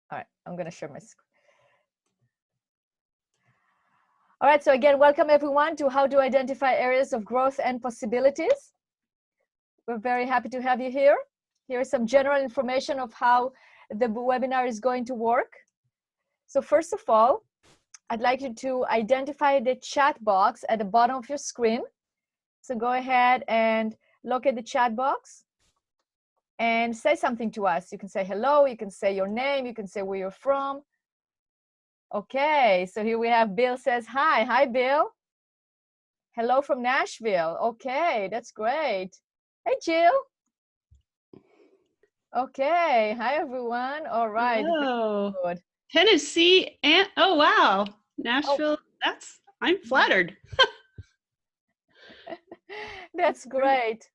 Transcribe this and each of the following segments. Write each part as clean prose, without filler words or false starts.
All right, I'm going to share my screen. All right, so again, welcome everyone to How to Identify Areas of Growth and Possibilities. We're very happy to have you here. Here is some general information of how the webinar is going to work. So first of all, I'd like you to identify the chat box at the bottom of your screen. So go ahead and look at the chat box and say something to us. You can say hello, you can say your name, you can say where you're from. Okay, so here we have Bill says hi. Hi, Bill. Hello from Nashville. Okay, that's great. Hey, Jill. Okay, hi, everyone. All right. Hello. Good. Tennessee and oh wow, Oh, Nashville. I'm flattered. that's great.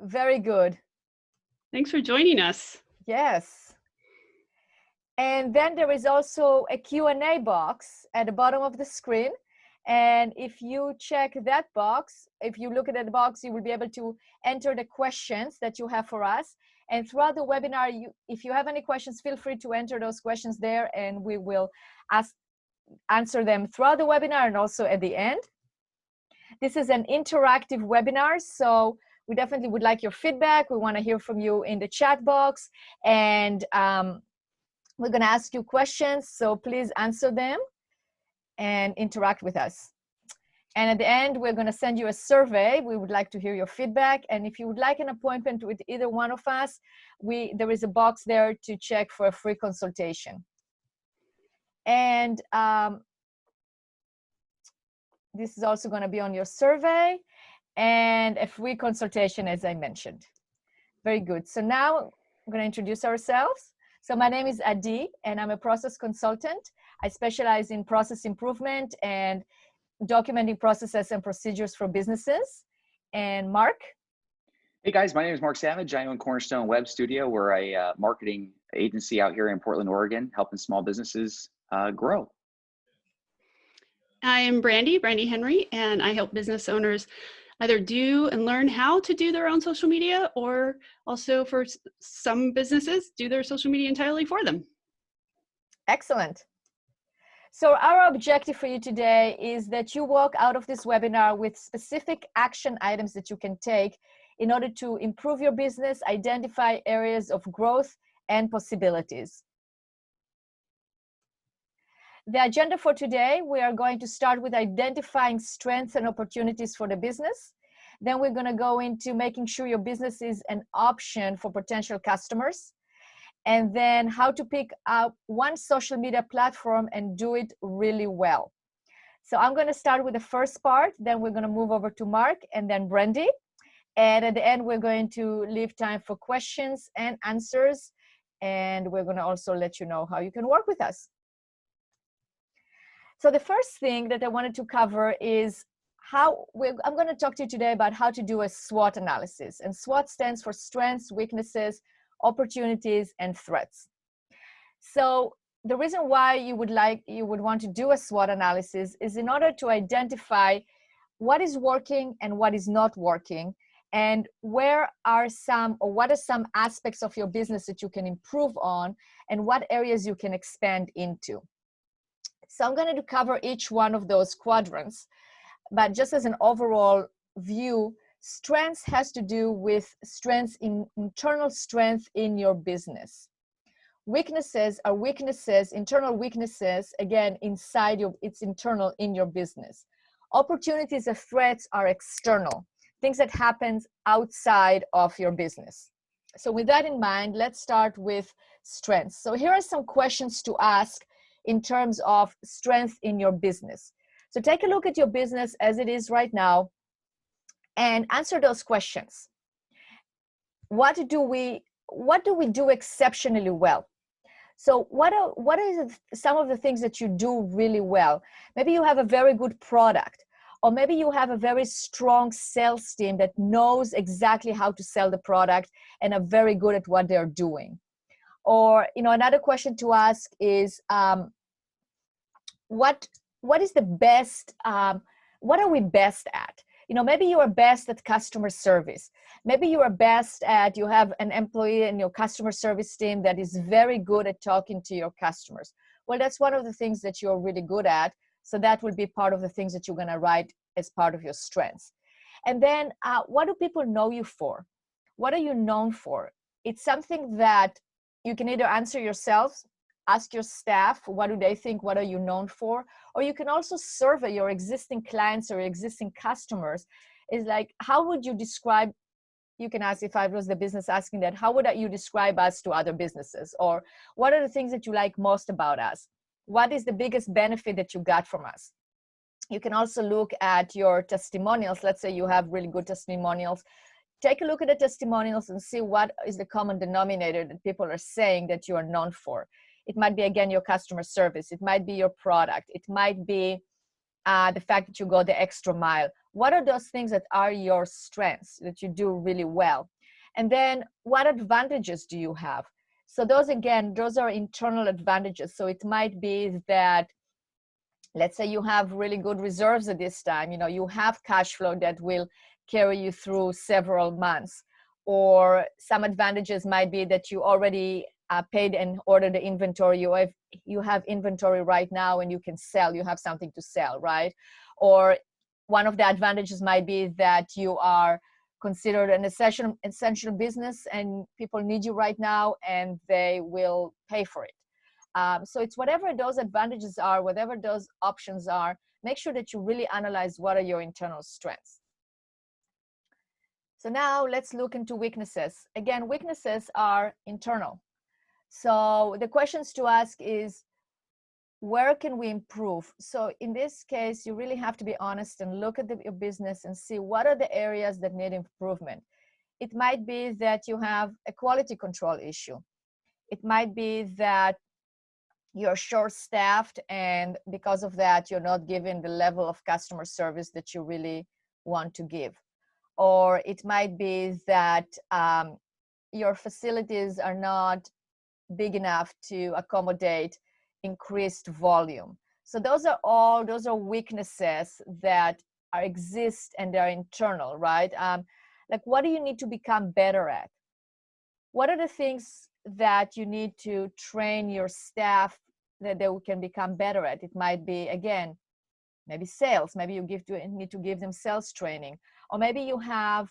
Very good. Thanks for joining us. Yes. And then there is also a Q&A box at the bottom of the screen. And if you check that box, if you look at that box, you will be able to enter the questions that you have for us. And throughout the webinar, if you have any questions, feel free to enter those questions there, and we will answer them throughout the webinar and also at the end. This is an interactive webinar, so we definitely would like your feedback. We want to hear from you in the chat box, and we're going to ask you questions, so please answer them and interact with us. And at the end, we're going to send you a survey. We would like to hear your feedback. And if you would like an appointment with either one of us, there is a box there to check for a free consultation. And this is also going to be on your survey and a free consultation, as I mentioned. Very good. So now we're going to introduce ourselves. So my name is Adi, and I'm a process consultant. I specialize in process improvement and documenting processes and procedures for businesses. And Mark? Hey guys, my name is Mark Savage. I own Cornerstone Web Studio. We're a marketing agency out here in Portland, Oregon, helping small businesses grow. I am Brandy Henry, and I help business owners either do and learn how to do their own social media, or also for some businesses, do their social media entirely for them. Excellent. So our objective for you today is that you walk out of this webinar with specific action items that you can take in order to improve your business, identify areas of growth and possibilities. The agenda for today, we are going to start with identifying strengths and opportunities for the business. Then we're going to go into making sure your business is an option for potential customers. And then how to pick up one social media platform and do it really well. So I'm going to start with the first part, then we're going to move over to Mark and then Brandy. And at the end, we're going to leave time for questions and answers. And we're going to also let you know how you can work with us. So the first thing that I wanted to cover is I'm going to talk to you today about how to do a SWOT analysis. And SWOT stands for strengths, weaknesses, opportunities, and threats. So the reason why you would want to do a SWOT analysis is in order to identify what is working and what is not working, and what are some aspects of your business that you can improve on, and what areas you can expand into. So I'm going to cover each one of those quadrants, but just as an overall view, strengths has to do with internal strength in your business. Weaknesses are internal weaknesses, again, it's internal in your business. Opportunities and threats are external, things that happens outside of your business. So with that in mind, let's start with strengths. So here are some questions to ask in terms of strength in your business. So take a look at your business as it is right now and answer those questions. What do we do exceptionally well? So what are some of the things that you do really well? Maybe you have a very good product, or maybe you have a very strong sales team that knows exactly how to sell the product and are very good at what they're doing. Or, another question to ask is, what is the best, what are we best at? Maybe you are best at customer service. Maybe you are best at, you have an employee in your customer service team that is very good at talking to your customers. Well, that's one of the things that you're really good at. So that will be part of the things that you're going to write as part of your strengths. And then what do people know you for? What are you known for? It's something that you can either answer yourselves, ask your staff, what do they think, what are you known for? Or you can also survey your existing clients or your existing customers. Is like, how would you describe, you can ask, if I was the business asking that, how would you describe us to other businesses? Or what are the things that you like most about us? What is the biggest benefit that you got from us? You can also look at your testimonials. Let's say you have really good testimonials. Take a look at the testimonials and see what is the common denominator that people are saying that you are known for. It might be, again, your customer service. It might be your product. It might be the fact that you go the extra mile. What are those things that are your strengths that you do really well? And then what advantages do you have? So those, again, those are internal advantages. So it might be that, let's say you have really good reserves at this time, you have cash flow that will carry you through several months. Or some advantages might be that you already paid and ordered the inventory. You have inventory right now and you can sell, you have something to sell, right? Or one of the advantages might be that you are considered an essential business and people need you right now and they will pay for it. So it's whatever those advantages are, whatever those options are, make sure that you really analyze what are your internal strengths. So now let's look into weaknesses. Again, weaknesses are internal. So the questions to ask is, where can we improve? So in this case, you really have to be honest and look at your business and see what are the areas that need improvement. It might be that you have a quality control issue. It might be that you're short-staffed and because of that, you're not giving the level of customer service that you really want to give. Or it might be that your facilities are not big enough to accommodate increased volume. So those are weaknesses that exist and they're internal, right? Like, what do you need to become better at? What are the things that you need to train your staff that they can become better at? It might be, again, maybe sales. Maybe you need to give them sales training. Or maybe you have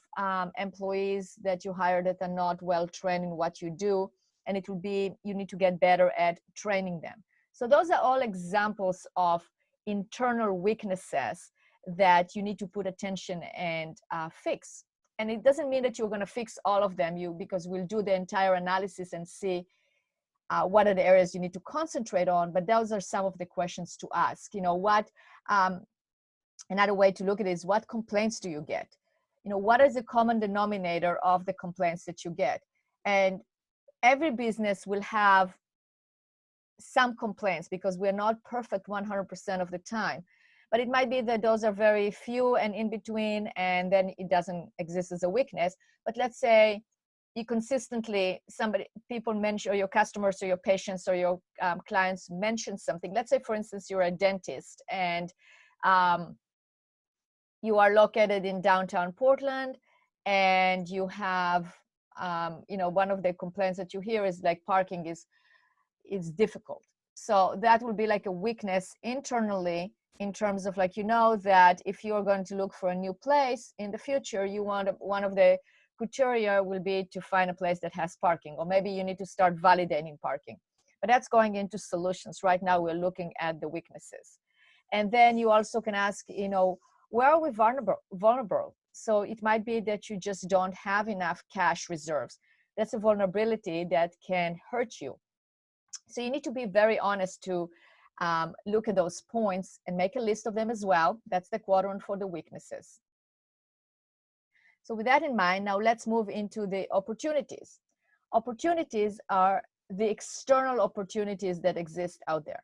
employees that you hire that are not well trained in what you do, and it will be, you need to get better at training them. So those are all examples of internal weaknesses that you need to put attention and fix. And it doesn't mean that you're going to fix all of them, because we'll do the entire analysis and see what are the areas you need to concentrate on. But those are some of the questions to ask. Another way to look at it is, what complaints do you get? What is the common denominator of the complaints that you get? And every business will have some complaints because we're not perfect 100% of the time. But it might be that those are very few and in between, and then it doesn't exist as a weakness. But let's say you consistently, people mention, or your customers or your patients or your clients mention something. Let's say, for instance, you're a dentist and you are located in downtown Portland, and you have, one of the complaints that you hear is like parking is difficult. So that will be like a weakness internally, in terms of like, that if you're going to look for a new place in the future, one of the criteria will be to find a place that has parking, or maybe you need to start validating parking. But that's going into solutions. Right now, we're looking at the weaknesses. And then you also can ask, where are we vulnerable? So it might be that you just don't have enough cash reserves. That's a vulnerability that can hurt you. So you need to be very honest to look at those points and make a list of them as well. That's the quadrant for the weaknesses. So with that in mind, now let's move into the opportunities. Opportunities are the external opportunities that exist out there.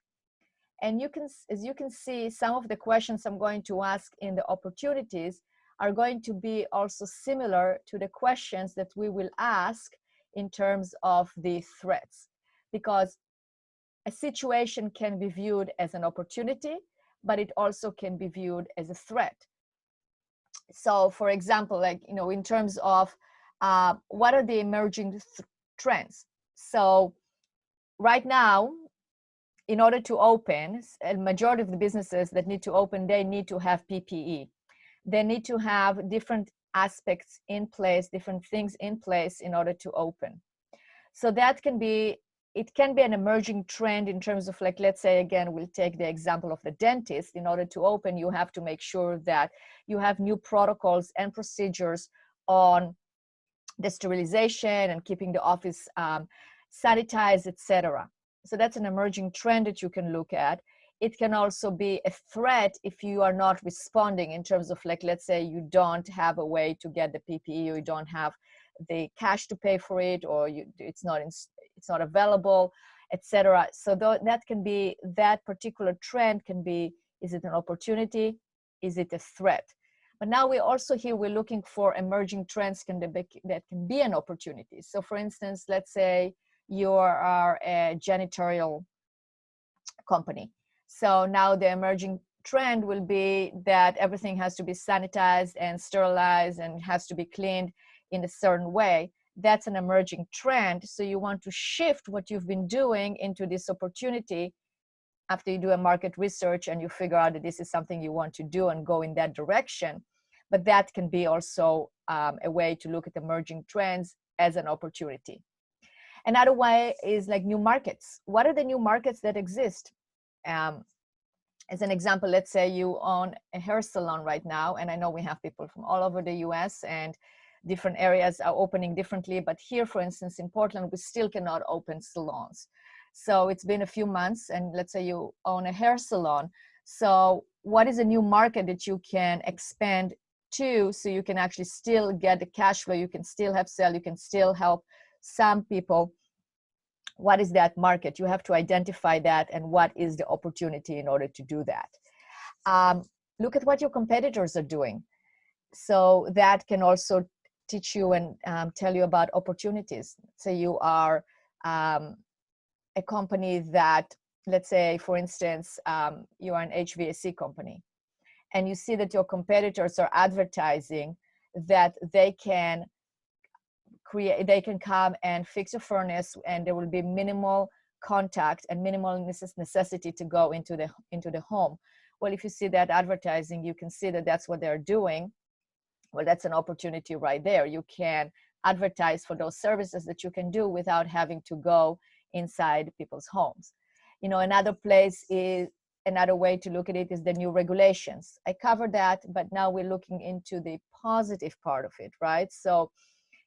And as you can see, some of the questions I'm going to ask in the opportunities are going to be also similar to the questions that we will ask in terms of the threats. Because a situation can be viewed as an opportunity, but it also can be viewed as a threat. So for example, like, in terms of what are the emerging trends? So right now, in order to open, a majority of the businesses that need to open, they need to have PPE. They need to have different aspects in place, different things in place in order to open. So that can be, it can be an emerging trend in terms of, like, let's say, again, we'll take the example of the dentist. In order to open, you have to make sure that you have new protocols and procedures on the sterilization and keeping the office sanitized, etc. So that's an emerging trend that you can look at. It can also be a threat if you are not responding in terms of, like, let's say you don't have a way to get the PPE, or you don't have the cash to pay for it, or it's not available, etc. So that can be, that particular trend can be, is it an opportunity? Is it a threat? But now we're also here, we're looking for emerging trends that can be an opportunity. So for instance, let's say you are a janitorial company. So now the emerging trend will be that everything has to be sanitized and sterilized and has to be cleaned in a certain way. That's an emerging trend. So you want to shift what you've been doing into this opportunity after you do a market research and you figure out that this is something you want to do and go in that direction. But that can be also a way to look at emerging trends as an opportunity. Another way is like new markets. What are the new markets that exist? As an example, let's say you own a hair salon right now, and I know we have people from all over the US and different areas are opening differently, but here, for instance, in Portland, we still cannot open salons. So it's been a few months, and let's say you own a hair salon. So what is a new market that you can expand to, so you can actually still get the cash flow, you can still have sale, you can still help some people? What is that market? You have to identify that, and what is the opportunity in order to do that. Look at what your competitors are doing. So that can also teach you and tell you about opportunities. So you are a company that, let's say, for instance, you are an HVAC company, and you see that your competitors are advertising that they can come and fix a furnace, and there will be minimal contact and minimal necessity to go into the home. Well, if you see that advertising, you can see that that's what they're doing. Well, that's an opportunity right there. You can advertise for those services that you can do without having to go inside people's homes. You know, another way to look at it is the new regulations. I covered that, but now we're looking into the positive part of it, right? So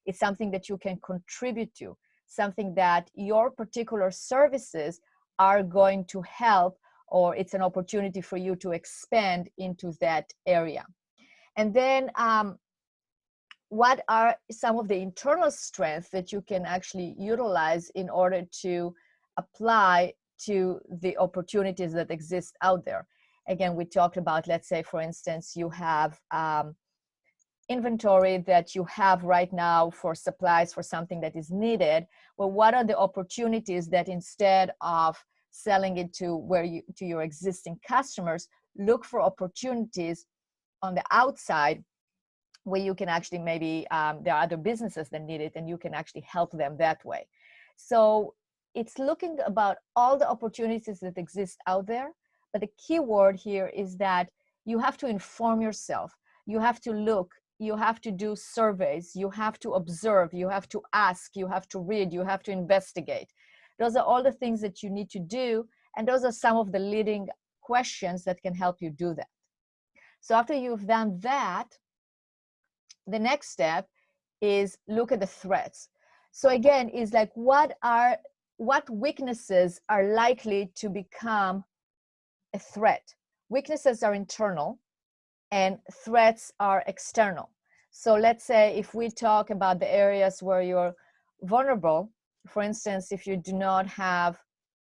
it's something that you can contribute to, something that your particular services are going to help, or it's an opportunity for you to expand into that area. And then what are some of the internal strengths that you can actually utilize in order to apply to the opportunities that exist out there? Again, we talked about, let's say, for instance, you have inventory that you have right now for supplies for something that is needed. Well, what are the opportunities that, instead of selling it to your existing customers, look for opportunities on the outside where you can actually maybe there are other businesses that need it, and you can actually help them that way. So it's looking about all the opportunities that exist out there, but the key word here is that you have to inform yourself. You have to look, you have to do surveys, you have to observe, you have to ask, you have to read, you have to investigate. Those are all the things that you need to do, and those are some of the leading questions that can help you do that. So after you've done that, the next step is look at the threats. So again, is like, what weaknesses are likely to become a threat? Weaknesses are internal and threats are external. So let's say if we talk about the areas where you're vulnerable, for instance, if you do not have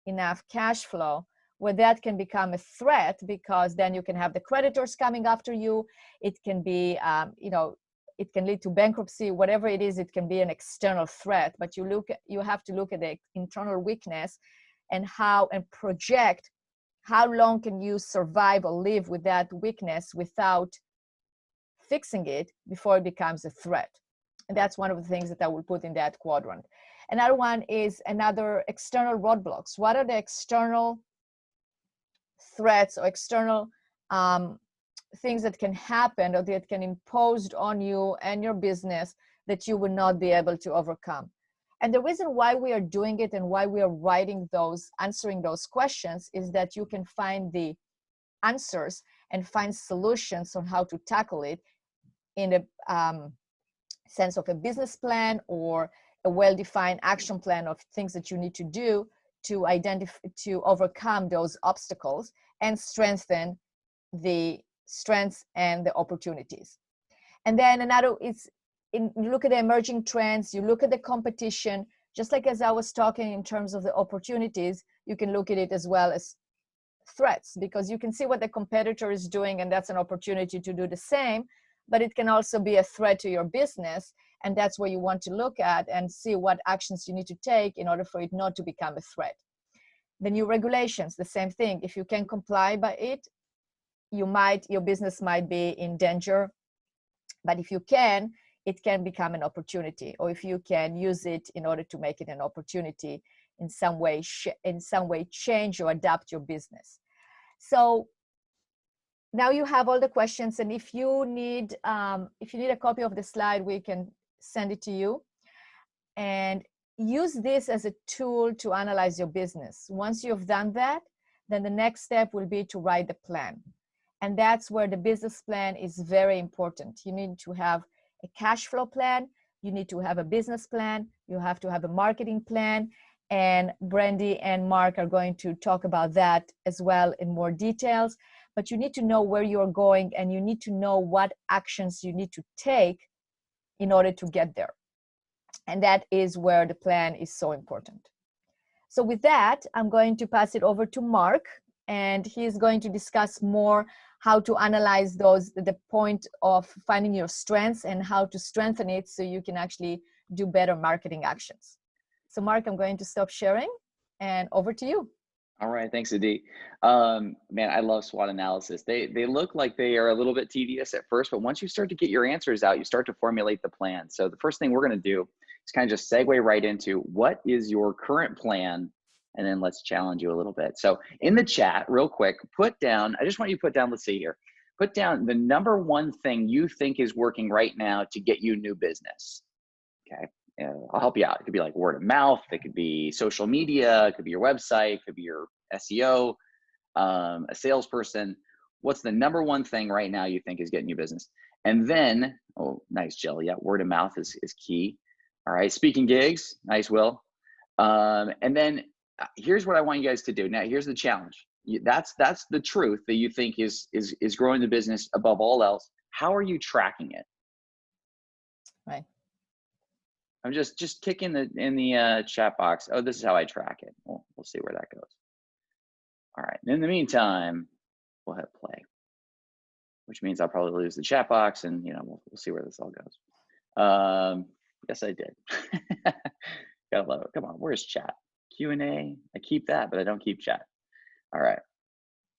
enough cash flow, well, that can become a threat, because then you can have the creditors coming after you. It can be, it can lead to bankruptcy, whatever it is, it can be an external threat. But you have to look at the internal weakness and project how long can you survive or live with that weakness without fixing it before it becomes a threat. And that's one of the things that I will put in that quadrant. Another one is another external roadblocks. What are the external threats or external things that can happen or that can impose on you and your business that you will not be able to overcome? And the reason why we are doing it and why we are writing those, answering those questions, is that you can find the answers and find solutions on how to tackle it in the sense of a business plan or a well-defined action plan of things that you need to do to identify, to overcome those obstacles and strengthen the strengths and the opportunities. And then another is, you look at the emerging trends, you look at the competition, just like as I was talking in terms of the opportunities, you can look at it as well as threats, because you can see what the competitor is doing and that's an opportunity to do the same, but it can also be a threat to your business. And that's where you want to look at and see what actions you need to take in order for it not to become a threat. The new regulations, the same thing. If you can comply by it, your business might be in danger, but if you can, it can become an opportunity, or if you can use it in order to make it an opportunity in some way change or adapt your business. So now you have all the questions, and if you need a copy of the slide, we can send it to you, and use this as a tool to analyze your business. Once you've done that, then the next step will be to write the plan. And that's where the business plan is very important. You need to have a cash flow plan, you need to have a business plan, you have to have a marketing plan, and Brandy and Mark are going to talk about that as well in more details. But you need to know where you're going, and you need to know what actions you need to take in order to get there. And that is where the plan is so important. So with that, I'm going to pass it over to Mark, and he's going to discuss more how to analyze the point of finding your strengths and how to strengthen it so you can actually do better marketing actions. So Mark, I'm going to stop sharing, and over to you. All right, thanks, Adi. Man, I love SWOT analysis. They look like they are a little bit tedious at first, but once you start to get your answers out, you start to formulate the plan. So the first thing we're going to do is kind of just segue right into what is your current plan, and then let's challenge you a little bit. So in the chat, real quick, put down, I just want you to put down, let's see here, put down the number one thing you think is working right now to get you new business. Okay. I'll help you out. It could be like word of mouth. It could be social media. It could be your website. It could be your SEO, a salesperson. What's the number one thing right now you think is getting you business? And then, oh, nice, Jill. Yeah, word of mouth is key. All right, speaking gigs. Nice, Will. And then here's what I want you guys to do. Now, here's the challenge. That's the truth that you think is growing the business above all else. How are you tracking it? Right. I'm just kick in the chat box. Oh, this is how I track it. We'll see where that goes. All right. In the meantime, we'll hit play, which means I'll probably lose the chat box, and we'll see where this all goes. Yes, I did. Gotta love it. Come on, where's chat? Q&A. I keep that, but I don't keep chat. All right.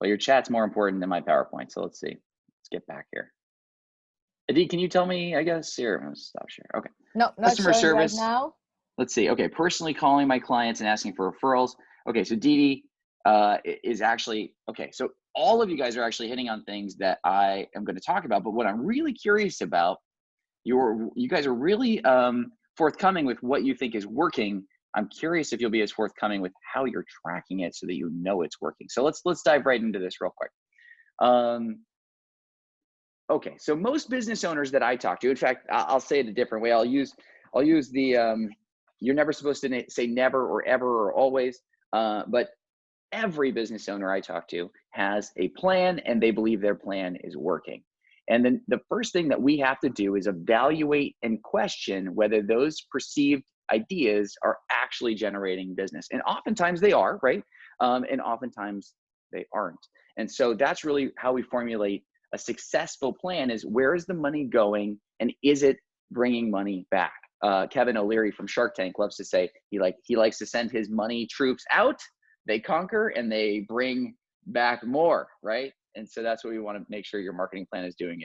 Well, your chat's more important than my PowerPoint. So let's see. Let's get back here. Adi, can you tell me? I guess here. I'm gonna stop share. Okay. No, not customer service right now. Let's see. Okay, personally calling my clients and asking for referrals. Okay, so Didi is actually okay. So all of you guys are actually hitting on things that I am going to talk about. But what I'm really curious about, you guys are really forthcoming with what you think is working. I'm curious if you'll be as forthcoming with how you're tracking it so that you know it's working. So let's dive right into this real quick. Okay, so most business owners that I talk to, in fact, I'll say it a different way. I'll use the you're never supposed to say never or ever or always, but every business owner I talk to has a plan and they believe their plan is working. And then the first thing that we have to do is evaluate and question whether those perceived ideas are actually generating business. And oftentimes they are, right? And oftentimes they aren't. And so that's really how we formulate a successful plan, is where is the money going and is it bringing money back? Kevin O'Leary from Shark Tank loves to say he likes to send his money troops out, they conquer, and they bring back more, right? And so that's what we want to make sure your marketing plan is doing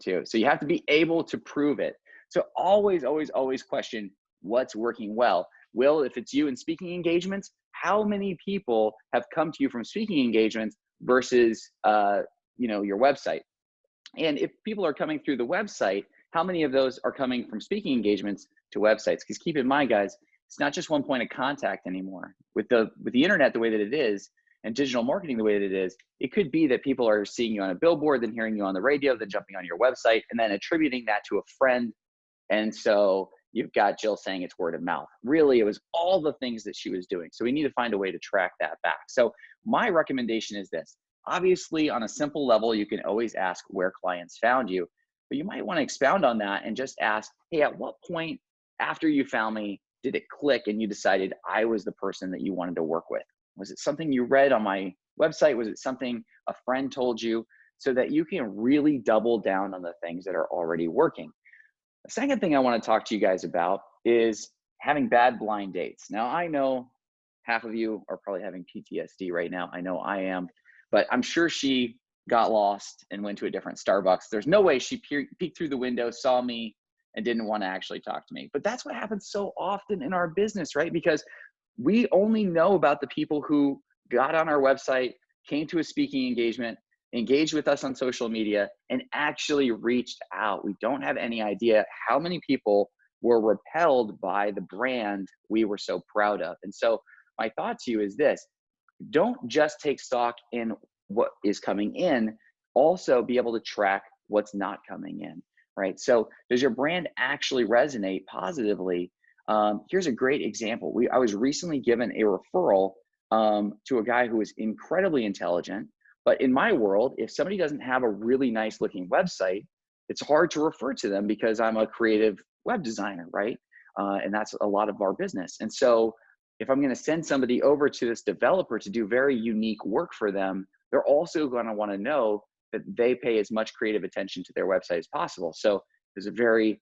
too. So you have to be able to prove it. So always, always, always question what's working well. Will, if it's you in speaking engagements, how many people have come to you from speaking engagements versus your website? And if people are coming through the website, how many of those are coming from speaking engagements to websites? Because keep in mind, guys, it's not just one point of contact anymore. With the internet the way that it is, and digital marketing the way that it is, it could be that people are seeing you on a billboard, then hearing you on the radio, then jumping on your website, and then attributing that to a friend. And so you've got Jill saying it's word of mouth. Really, it was all the things that she was doing. So we need to find a way to track that back. So my recommendation is this. Obviously, on a simple level, you can always ask where clients found you, but you might want to expound on that and just ask, hey, at what point after you found me did it click and you decided I was the person that you wanted to work with? Was it something you read on my website? Was it something a friend told you? So that you can really double down on the things that are already working. The second thing I want to talk to you guys about is having bad blind dates. Now, I know half of you are probably having PTSD right now. I know I am. But I'm sure she got lost and went to a different Starbucks. There's no way she peeked through the window, saw me, and didn't want to actually talk to me. But that's what happens so often in our business, right? Because we only know about the people who got on our website, came to a speaking engagement, engaged with us on social media, and actually reached out. We don't have any idea how many people were repelled by the brand we were so proud of. And so my thought to you is this. Don't just take stock in what is coming in, also be able to track what's not coming in, right? So does your brand actually resonate positively? Here's a great example. I was recently given a referral to a guy who is incredibly intelligent, but in my world, if somebody doesn't have a really nice looking website, it's hard to refer to them because I'm a creative web designer, right? And that's a lot of our business. And so if I'm going to send somebody over to this developer to do very unique work for them, they're also going to want to know that they pay as much creative attention to their website as possible. So there's a very,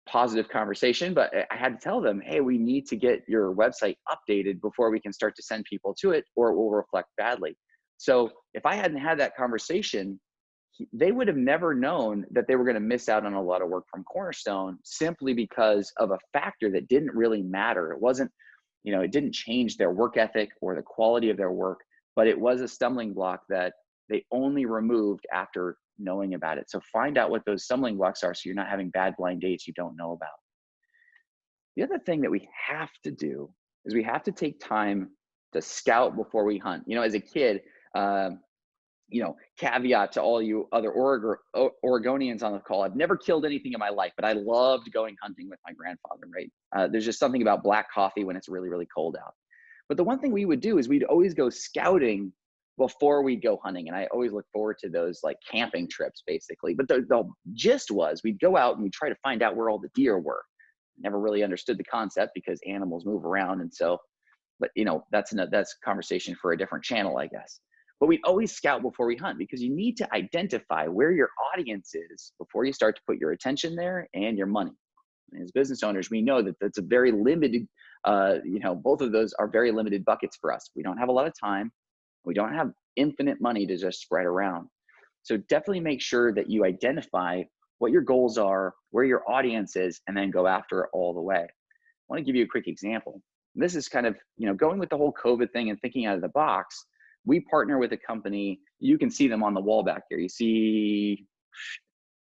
positive conversation, but I had to tell them, hey, we need to get your website updated before we can start to send people to it, or it will reflect badly. So if I hadn't had that conversation, they would have never known that they were going to miss out on a lot of work from Cornerstone simply because of a factor that didn't really matter. It wasn't, it didn't change their work ethic or the quality of their work, but it was a stumbling block that they only removed after knowing about it. So find out what those stumbling blocks are so you're not having bad blind dates you don't know about. The other thing that we have to do is we have to take time to scout before we hunt. As a kid, caveat to all you other Oregonians on the call, I've never killed anything in my life, but I loved going hunting with my grandfather, right? There's just something about black coffee when it's really, really cold out. But the one thing we would do is we'd always go scouting before we'd go hunting. And I always look forward to those like camping trips basically. But the gist was we'd go out and we'd try to find out where all the deer were. Never really understood the concept because animals move around. And so, but that's a conversation for a different channel, I guess. But we always scout before we hunt because you need to identify where your audience is before you start to put your attention there and your money. And as business owners, we know that that's a very limited, both of those are very limited buckets for us. We don't have a lot of time. We don't have infinite money to just spread around. So definitely make sure that you identify what your goals are, where your audience is, and then go after it all the way. I want to give you a quick example. This is kind of, going with the whole COVID thing and thinking out of the box. We partner with a company. You can see them on the wall back here. You see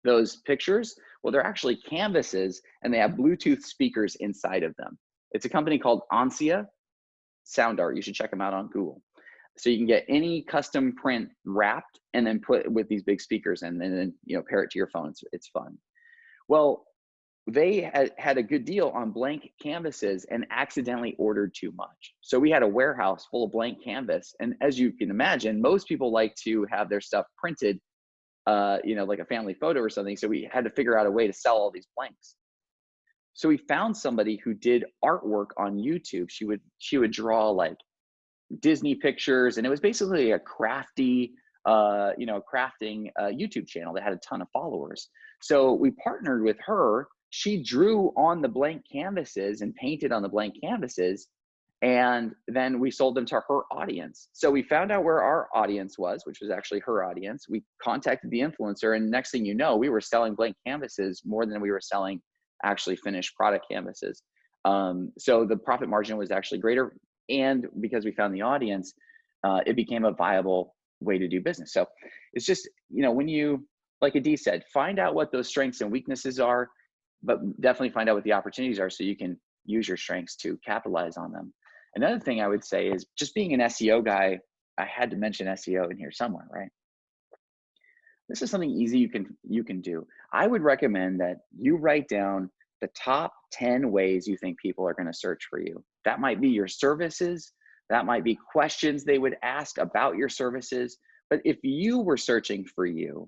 those pictures? Well, they're actually canvases and they have Bluetooth speakers inside of them. It's a company called Ansia Sound Art. You should check them out on Google. So you can get any custom print wrapped and then put with these big speakers and then pair it to your phone. It's fun. Well, they had a good deal on blank canvases and accidentally ordered too much. So we had a warehouse full of blank canvas. And as you can imagine, most people like to have their stuff printed, like a family photo or something. So we had to figure out a way to sell all these blanks. So we found somebody who did artwork on YouTube. She would draw like Disney pictures, and it was basically a crafting YouTube channel that had a ton of followers. So we partnered with her. She drew on the blank canvases and painted on the blank canvases, And then we sold them to her audience. So we found out where our audience was, which was actually her audience. We contacted the influencer, and next thing you know, we were selling blank canvases more than we were selling actually finished product canvases. So the profit margin was actually greater. And because we found the audience, it became a viable way to do business. So it's just, when you, like Adi said, find out what those strengths and weaknesses are, but definitely find out what the opportunities are so you can use your strengths to capitalize on them. Another thing I would say is just being an SEO guy. I had to mention SEO in here somewhere, right? This is something easy you can do. I would recommend that you write down the top 10 ways you think people are going to search for you. That might be your services. That might be questions they would ask about your services. But if you were searching for you,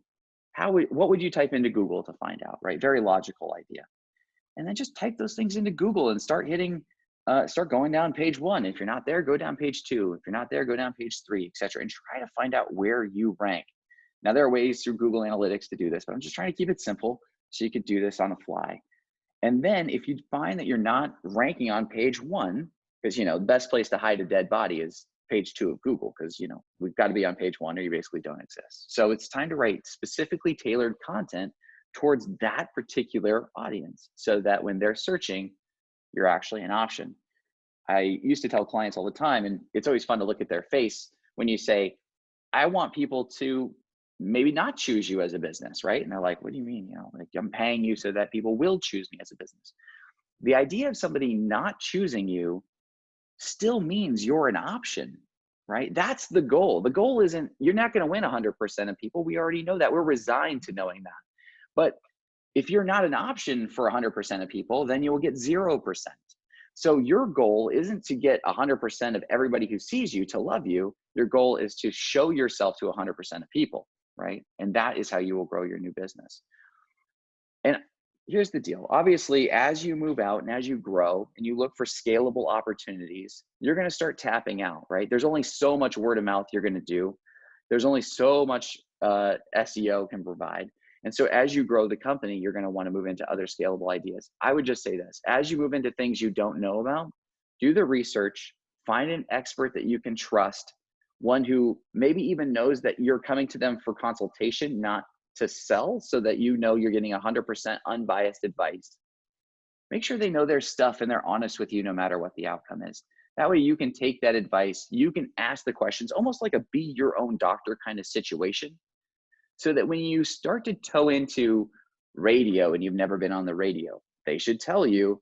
what would you type into Google to find out, right? Very logical idea. And then just type those things into Google and start going down page 1. If you're not there, go down page 2. If you're not there, go down page 3, etc. And try to find out where you rank. Now, there are ways through Google Analytics to do this, but I'm just trying to keep it simple so you could do this on the fly. And then if you find that you're not ranking on page 1, because, the best place to hide a dead body is page 2 of Google, because, we've got to be on page 1 or you basically don't exist. So it's time to write specifically tailored content towards that particular audience so that when they're searching, you're actually an option. I used to tell clients all the time, and it's always fun to look at their face when you say, I want people to maybe not choose you as a business, right? And they're like, what do you mean? Like, I'm paying you so that people will choose me as a business. The idea of somebody not choosing you still means you're an option, right? That's the goal. The goal isn't, you're not going to win 100% of people. We already know that. We're resigned to knowing that. But if you're not an option for 100% of people, then you will get 0%. So your goal isn't to get 100% of everybody who sees you to love you. Your goal is to show yourself to 100% of people, right? And that is how you will grow your new business. And here's the deal. Obviously, as you move out and as you grow and you look for scalable opportunities, you're going to start tapping out, right? There's only so much word of mouth you're going to do. There's only so much SEO can provide. And so as you grow the company, you're going to want to move into other scalable ideas. I would just say this, as you move into things you don't know about, do the research, find an expert that you can trust, one who maybe even knows that you're coming to them for consultation, not to sell, so that you're getting 100% unbiased advice. Make sure they know their stuff and they're honest with you no matter what the outcome is. That way you can take that advice, you can ask the questions, almost like a be your own doctor kind of situation. So that when you start to toe into radio and you've never been on the radio, they should tell you,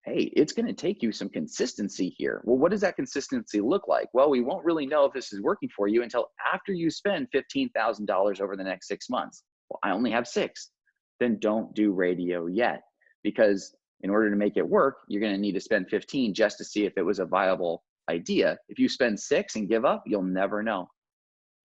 hey, it's going to take you some consistency here. Well, what does that consistency look like? Well, we won't really know if this is working for you until after you spend $15,000 over the next 6 months. Well, I only have 6. Then don't do radio yet, because in order to make it work, you're going to need to spend 15 just to see if it was a viable idea. If you spend 6 and give up, you'll never know.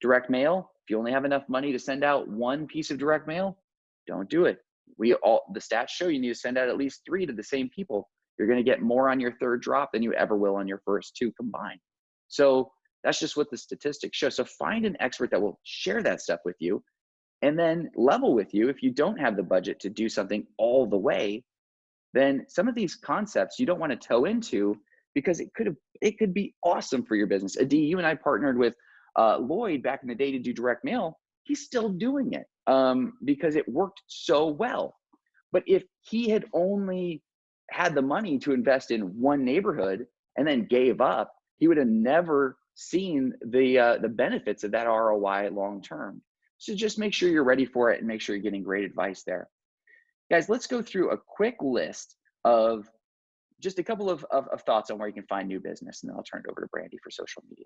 Direct mail, if you only have enough money to send out 1 piece of direct mail, don't do it. The stats show you need to send out at least 3 to the same people. You're going to get more on your 3rd drop than you ever will on your first 2 combined. So that's just what the statistics show. So find an expert that will share that stuff with you and then level with you. If you don't have the budget to do something all the way, then some of these concepts you don't want to toe into, because it could be awesome for your business. Adi, you and I partnered with Lloyd back in the day to do direct mail. He's still doing it because it worked so well. But if he had only had the money to invest in one neighborhood and then gave up, he would have never seen the benefits of that ROI long term. So just make sure you're ready for it and make sure you're getting great advice there. Guys, let's go through a quick list of just a couple of thoughts on where you can find new business, and then I'll turn it over to Brandy for social media.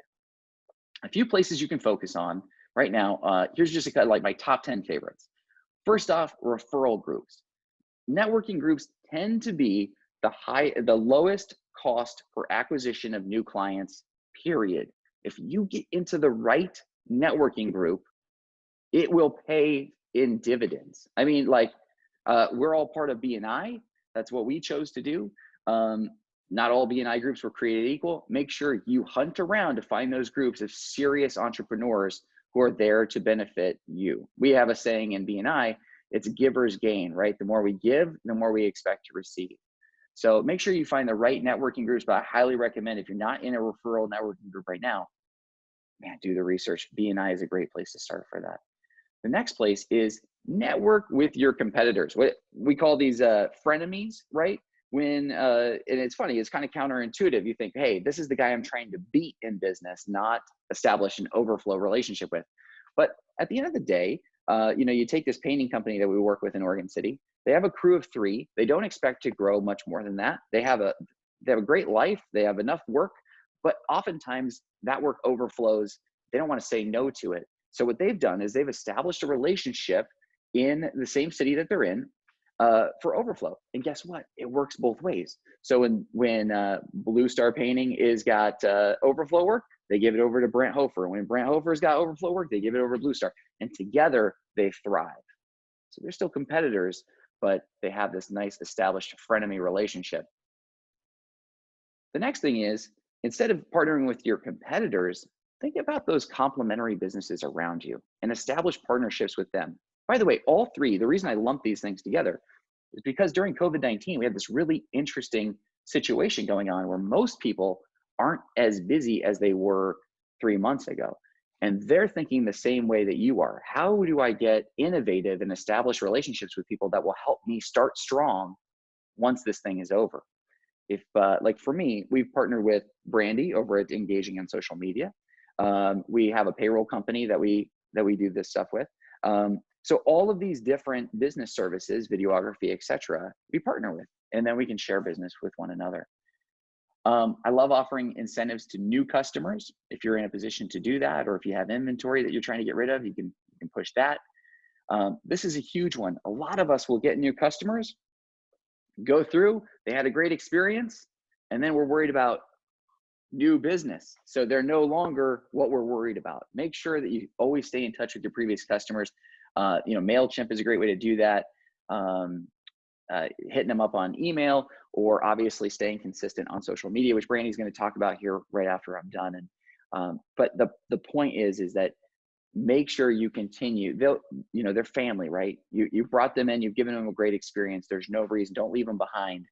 A few places you can focus on right now. Here's just like my top 10 favorites. First off, referral groups. Networking groups tend to be the lowest cost per acquisition of new clients, period. If you get into the right networking group, it will pay in dividends. I mean, we're all part of BNI. That's what we chose to do. Not all BNI groups were created equal. Make sure you hunt around to find those groups of serious entrepreneurs who are there to benefit you. We have a saying in BNI, it's giver's gain, right? The more we give, the more we expect to receive. So make sure you find the right networking groups, but I highly recommend if you're not in a referral networking group right now, man, do the research. BNI is a great place to start for that. The next place is network with your competitors. What we call these frenemies, right? When and it's funny, it's kind of counterintuitive. You think, hey, this is the guy I'm trying to beat in business, not establish an overflow relationship with. But at the end of the day, you take this painting company that we work with in Oregon City. They have a crew of 3. They don't expect to grow much more than that. They have a great life. They have enough work, but oftentimes that work overflows. They don't want to say no to it. So what they've done is they've established a relationship in the same city that they're in for overflow. And guess what? It works both ways. So when Blue Star Painting is got overflow work, they give it over to Brent Hofer. When Brent Hofer's got overflow work, they give it over to Blue Star. And together they thrive. So they're still competitors, but they have this nice established frenemy relationship. The next thing is, instead of partnering with your competitors, think about those complementary businesses around you and establish partnerships with them. By the way, all 3, the reason I lump these things together is because during COVID-19, we had this really interesting situation going on where most people aren't as busy as they were 3 months ago. And they're thinking the same way that you are. How do I get innovative and establish relationships with people that will help me start strong once this thing is over? If like for me, we've partnered with Brandy over at Engaging on Social Media. We have a payroll company that we do this stuff with. So all of these different business services, videography, etc., we partner with, and then we can share business with one another. I love offering incentives to new customers. If you're in a position to do that, or if you have inventory that you're trying to get rid of, you can push that. This is a huge one. A lot of us will get new customers, go through, they had a great experience, and then we're worried about new business. So they're no longer what we're worried about. Make sure that you always stay in touch with your previous customers. MailChimp is a great way to do that. Hitting them up on email, or obviously staying consistent on social media, which Brandy's going to talk about here right after I'm done. And but the point is that make sure you continue. They're family, right? You brought them in, you've given them a great experience. There's no reason, don't leave them behind.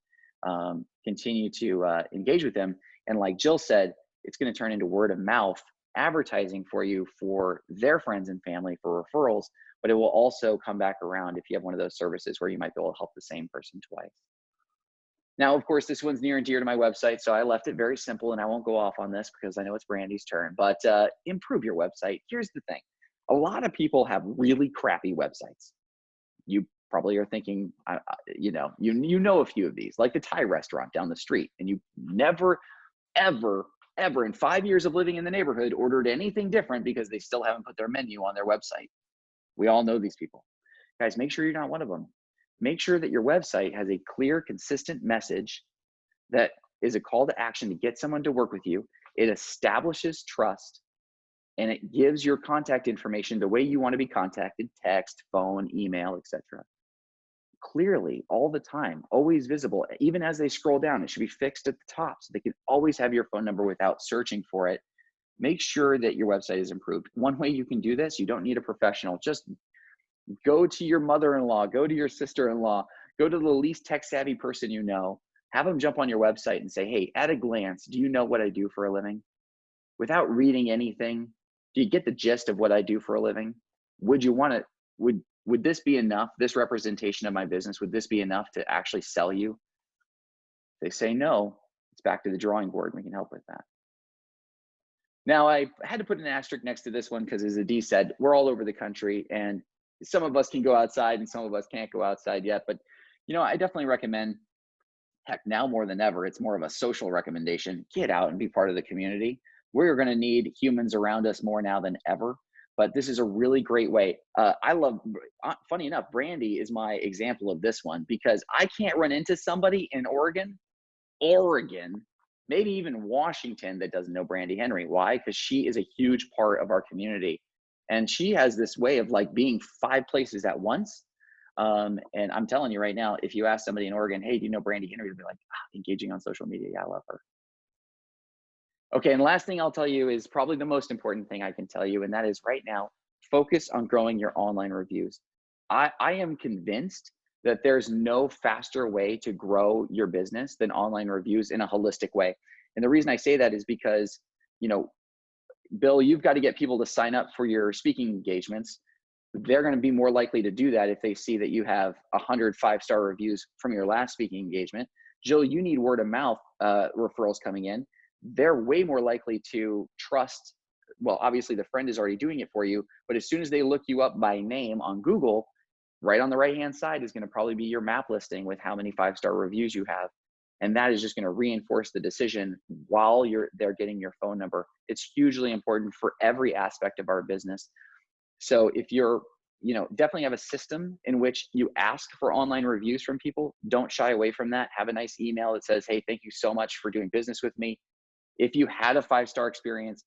Continue to engage with them. And like Jill said, it's going to turn into word of mouth advertising for you, for their friends and family, for referrals, but it will also come back around if you have one of those services where you might be able to help the same person twice. Now, of course, this one's near and dear to my website, so I left it very simple, and I won't go off on this because I know it's Brandy's turn, but improve your website. Here's the thing. A lot of people have really crappy websites. You probably are thinking, you know a few of these, like the Thai restaurant down the street, and you never, ever in 5 years of living in the neighborhood ordered anything different because they still haven't put their menu on their website. We all know these people. Guys, make sure you're not one of them. Make sure that your website has a clear, consistent message that is a call to action to get someone to work with you. It establishes trust, and it gives your contact information the way you want to be contacted: text, phone, email, etc. Clearly, all the time, always visible. Even as they scroll down, it should be fixed at the top so they can always have your phone number without searching for it. Make sure that your website is improved. One way you can do this, you don't need a professional. Just go to your mother-in-law, go to your sister-in-law, go to the least tech-savvy person you know, have them jump on your website and say, hey, at a glance, do you know what I do for a living? Without reading anything, do you get the gist of what I do for a living? Would you want to, would this be enough, this representation of my business, would this be enough to actually sell you? If they say no, it's back to the drawing board, and we can help with that. Now, I had to put an asterisk next to this one because, as Adi said, we're all over the country, and some of us can go outside and some of us can't go outside yet. But, I definitely recommend, heck, now more than ever, it's more of a social recommendation. Get out and be part of the community. We're going to need humans around us more now than ever. But this is a really great way. Funny enough, Brandy is my example of this one, because I can't run into somebody in Oregon, maybe even Washington, that doesn't know Brandy Henry. Why? Because she is a huge part of our community. And she has this way of like being 5 places at once. And I'm telling you right now, if you ask somebody in Oregon, hey, do you know Brandy Henry? They'll be like, Engaging on Social Media. Yeah, I love her. Okay, and the last thing I'll tell you is probably the most important thing I can tell you, and that is right now, focus on growing your online reviews. I am convinced that there's no faster way to grow your business than online reviews in a holistic way. And the reason I say that is because, you know, Bill, you've got to get people to sign up for your speaking engagements. They're going to be more likely to do that if they see that you have 100 5-star reviews from your last speaking engagement. Jill, you need word of mouth referrals coming in. They're way more likely to trust. Well, obviously the friend is already doing it for you, but as soon as they look you up by name on Google, right on the right-hand side is going to probably be your map listing with how many 5-star reviews you have. And that is just going to reinforce the decision while they're getting your phone number. It's hugely important for every aspect of our business. So if you're, you know, definitely have a system in which you ask for online reviews from people. Don't shy away from that. Have a nice email that says, hey, thank you so much for doing business with me. If you had a 5-star experience,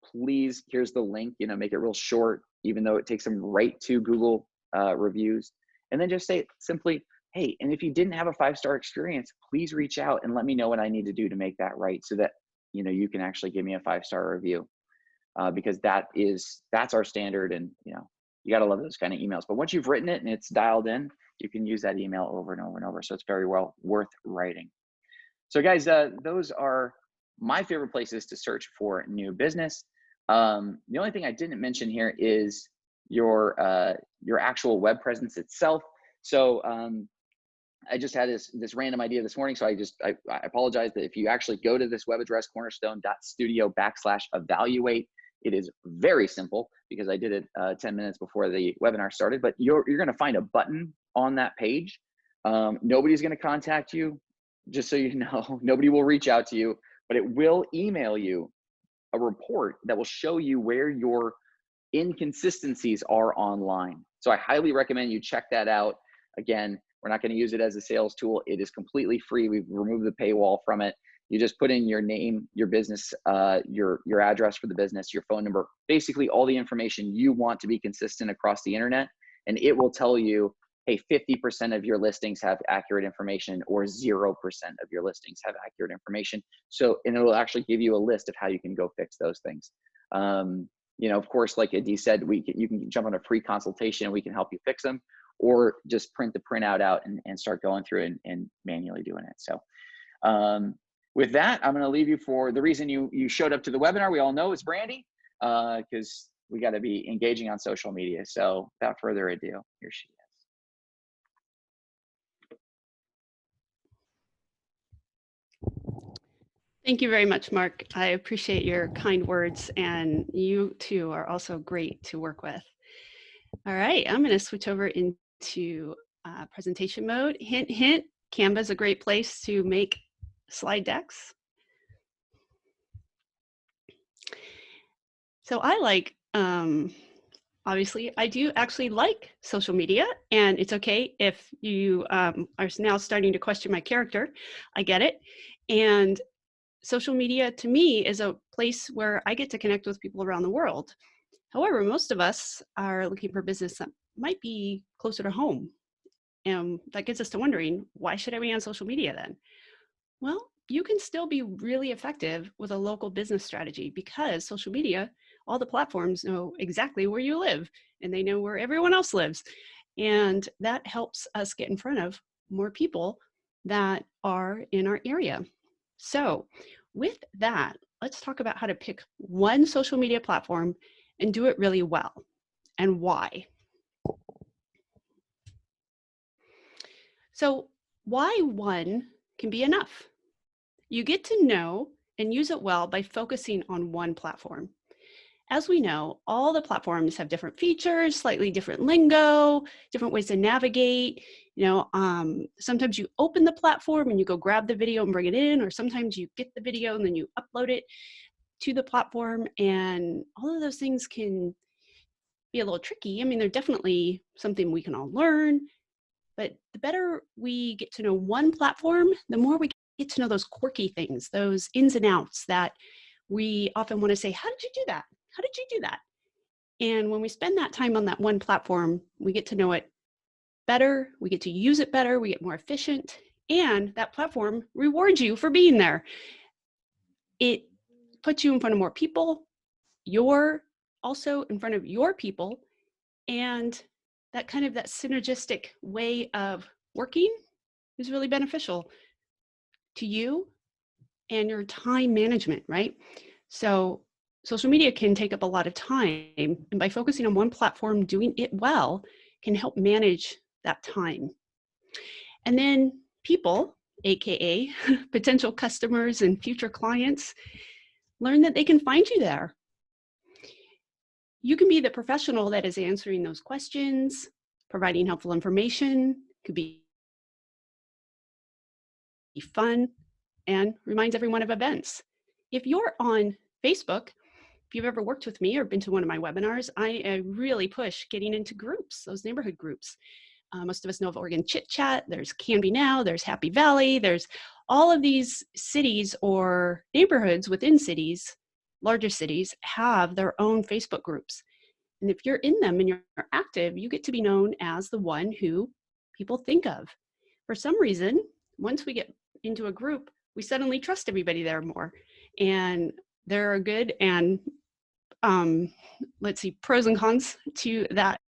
please, here's the link, you know, make it real short, even though it takes them right to Google reviews. And then just say simply, hey, and if you didn't have a 5-star experience, please reach out and let me know what I need to do to make that right, so that, you know, you can actually give me a 5-star review, because that's our standard. And, you know, you got to love those kind of emails. But once you've written it and it's dialed in, you can use that email over and over and over. So it's very well worth writing. So guys, those are my favorite places to search for new business. The only thing I didn't mention here is your actual web presence itself. So I just had this random idea this morning. So I apologize that if you actually go to this web address, cornerstone.studio/evaluate, it is very simple because I did it 10 minutes before the webinar started, but you're going to find a button on that page. Nobody's going to contact you, just so you know. Nobody will reach out to you, but it will email you a report that will show you where your inconsistencies are online. So I highly recommend you check that out. Again, we're not going to use it as a sales tool. It is completely free. We've removed the paywall from it. You just put in your name, your business, your address for the business, your phone number, basically all the information you want to be consistent across the internet. And it will tell you, hey, 50% of your listings have accurate information, or 0% of your listings have accurate information. So, and it will actually give you a list of how you can go fix those things. You know, of course, like Adi said, you can jump on a free consultation and we can help you fix them, or just print the printout out and start going through and manually doing it. So with that, I'm going to leave you for the reason you showed up to the webinar. We all know it's Brandy, because we got to be engaging on social media. So without further ado, here she is. Thank you very much, Mark. I appreciate your kind words, and you too are also great to work with. All right, I'm going to switch over into presentation mode. Hint, hint, Canva is a great place to make slide decks. So I like, obviously, I do actually like social media, and it's okay if you are now starting to question my character. I get it. And social media to me is a place where I get to connect with people around the world. However, most of us are looking for business that might be closer to home. And that gets us to wondering, why should I be on social media then? Well, you can still be really effective with a local business strategy, because social media, all the platforms know exactly where you live, and they know where everyone else lives. And that helps us get in front of more people that are in our area. So with that, let's talk about how to pick one social media platform and do it really well, and why. So why one can be enough. You get to know and use it well by focusing on one platform. As we know, all the platforms have different features, slightly different lingo, different ways to navigate. You know, sometimes you open the platform and you go grab the video and bring it in, or sometimes you get the video and then you upload it to the platform, and all of those things can be a little tricky. I mean, they're definitely something we can all learn, but the better we get to know one platform, the more we get to know those quirky things, those ins and outs that we often want to say, how did you do that? How did you do that? And when we spend that time on that one platform, we get to know it better, we get to use it better, we get more efficient, and that platform rewards you for being there. It puts you in front of more people, you're also in front of your people, and that kind of that synergistic way of working is really beneficial to you and your time management, right? So social media can take up a lot of time, and by focusing on one platform, doing it well can help manage that time. And then people, AKA potential customers and future clients, learn that they can find you there. You can be the professional that is answering those questions, providing helpful information, could be fun, and reminds everyone of events. If you're on Facebook, if you've ever worked with me or been to one of my webinars, I really push getting into groups, those neighborhood groups. Most of us know of Oregon Chit Chat, there's Canby Now, there's Happy Valley, there's all of these cities or neighborhoods within cities, larger cities, have their own Facebook groups. And if you're in them and you're active, you get to be known as the one who people think of. For some reason, once we get into a group, we suddenly trust everybody there more. And there are good and, pros and cons to that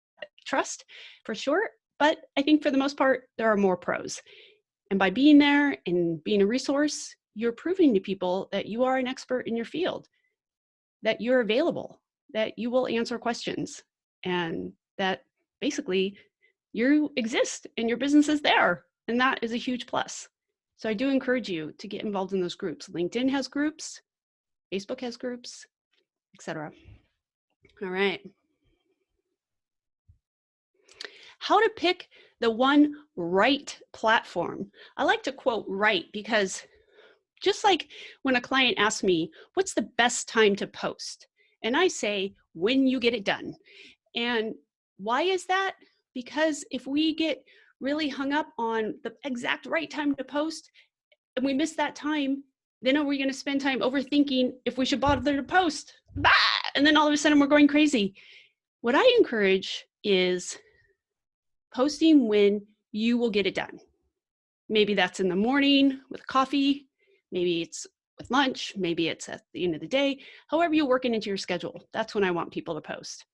trust for sure. But I think for the most part, there are more pros. And by being there and being a resource, you're proving to people that you are an expert in your field, that you're available, that you will answer questions, and that basically you exist and your business is there. And that is a huge plus. So I do encourage you to get involved in those groups. LinkedIn has groups, Facebook has groups, etc. All right. How to pick the one right platform. I like to quote right because just like when a client asks me, what's the best time to post? And I say, when you get it done. And why is that? Because if we get really hung up on the exact right time to post and we miss that time, then are we going to spend time overthinking if we should bother to post? Bah! And then all of a sudden we're going crazy. What I encourage is posting when you will get it done. Maybe that's in the morning with coffee, maybe it's with lunch, maybe it's at the end of the day, however you work it into your schedule. That's when I want people to post.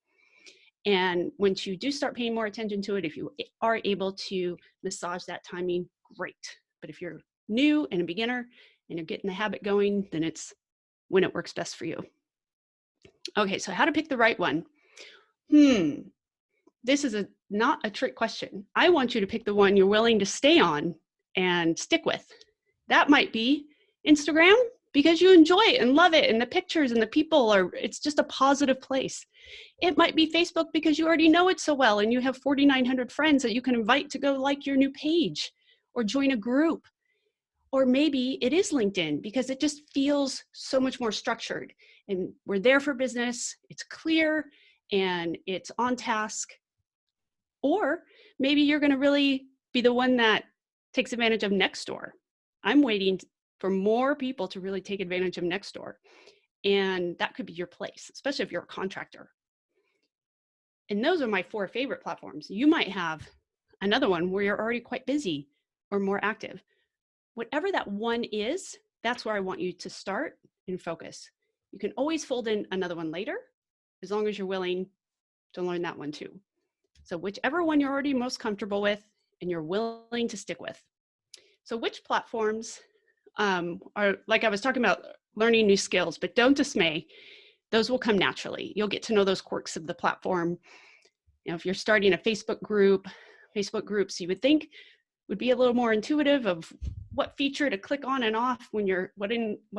And once you do start paying more attention to it, if you are able to massage that timing, great. But if you're new and a beginner and you're getting the habit going, then it's when it works best for you. Okay, so how to pick the right one. This is not a trick question. I want you to pick the one you're willing to stay on and stick with. That might be Instagram because you enjoy it and love it and the pictures and the people it's just a positive place. It might be Facebook because you already know it so well and you have 4,900 friends that you can invite to go like your new page or join a group. Or maybe it is LinkedIn because it just feels so much more structured and we're there for business, it's clear and it's on task. Or maybe you're going to really be the one that takes advantage of Nextdoor. I'm waiting for more people to really take advantage of Nextdoor. And that could be your place, especially if you're a contractor. And those are my 4 favorite platforms. You might have another one where you're already quite busy or more active. Whatever that one is, that's where I want you to start and focus. You can always fold in another one later, as long as you're willing to learn that one too. So whichever one you're already most comfortable with and you're willing to stick with. So which platforms are, like I was talking about, learning new skills, but don't dismay. Those will come naturally. You'll get to know those quirks of the platform. You know, if you're starting a Facebook groups you would think would be a little more intuitive of what feature to click on and off when you're what